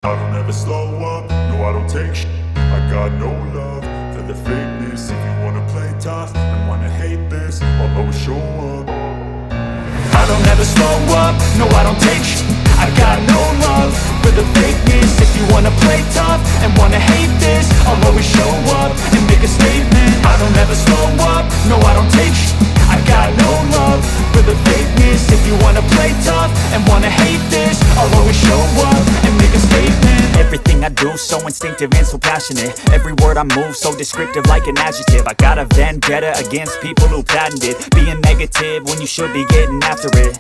I don't ever slow up, no I don't take shit. I got no love for the fakeness. If you wanna play tough and wanna hate this, I'll always show up. I don't ever slow up, no I don't take shit. I got no love for the fakeness. If you wanna play tough and wanna hate this, I'll always show up and make a statement. I don't ever slow up, no I don't take shit. I got no love for the fakeness. If you wanna play tough and wanna hate this, I'll always show up and make a statement. Everything I do so instinctive and so passionate. Every word I move so descriptive like an adjective. I got a vendetta against people who patented being negative when you should be getting after it.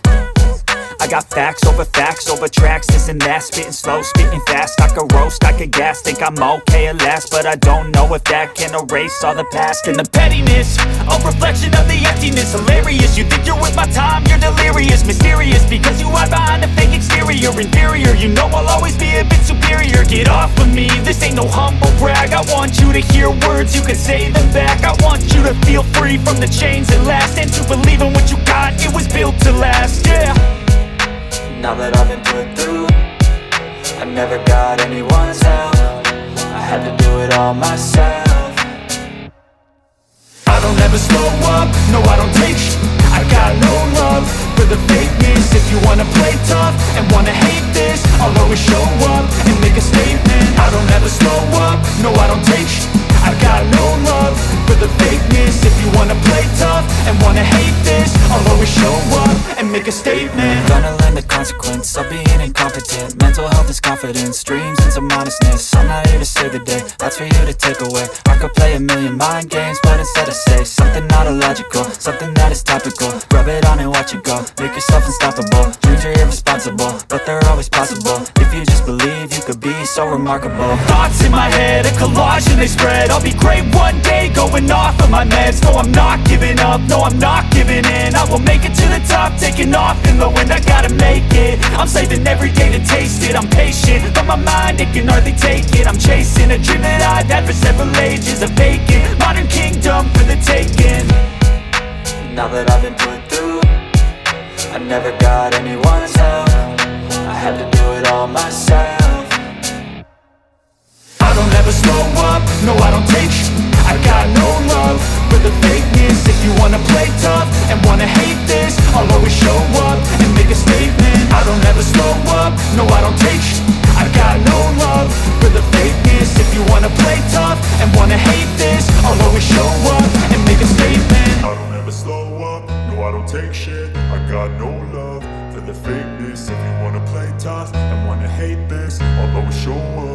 I got facts over tracks, this and that. Spitting slow, spitting fast. I could roast, I could gas. Think I'm okay at last, but I don't know if that can erase all the past. And the pettiness, a reflection of the emptiness. Hilarious, you think you're worth my time, you're delirious. Mysterious, because you hide behind a fake exterior. Inferior, you know I'll always be a bit superior. Get off of me, this ain't no humble brag. I want you to hear words, you can say them back. I want you to feel free from the chains that last, and to believe in what you got, it was built to last, yeah. Now that I've been put through, I never got anyone's help. I had to do it all myself. I don't ever slow up, no I don't take shit. I got no love for the fakeness. If you wanna play tough and wanna hate this, I'll always show up and make a statement. I don't ever slow up, no I don't take shit. I got no love for the fakeness. If you wanna play tough and wanna hate this, I'll always show up and make a statement. Gonna learn the consequence of being incompetent. Mental health is confidence, dreams and some honestness. I'm not here to save the day, that's for you to take away. I could play a million mind games, but instead I say something not illogical, something that is topical. Rub it on and watch it go, make yourself unstoppable. Dreams are irresponsible, but they're always possible. If you just believe, you could be so remarkable. Thoughts in my head, a collage and they spread. I'll be great one day, going off of my meds. No, I'm not giving up, no, I'm not giving in. I will make it to the top, taking off in the wind. I gotta make it, I'm saving every day to taste it. I'm patient, but my mind, it can hardly take it. I'm chasing a dream that I've had for several ages. A vacant, modern kingdom for the taking. Now that I've been put through, I never got anyone's help. I had to do it all myself. I don't ever slow up, no I don't take shit. I got no love for the fakeness. If you wanna play tough and wanna hate this, I'll always show up and make a statement. I don't ever slow up, no I don't take shit. I got no love for the fakeness. If you wanna play tough and wanna hate this, I'll always show up and make a statement. I don't ever slow up, no I don't take shit. I got no love for the fakeness. If you wanna play tough and wanna hate this, I'll always show up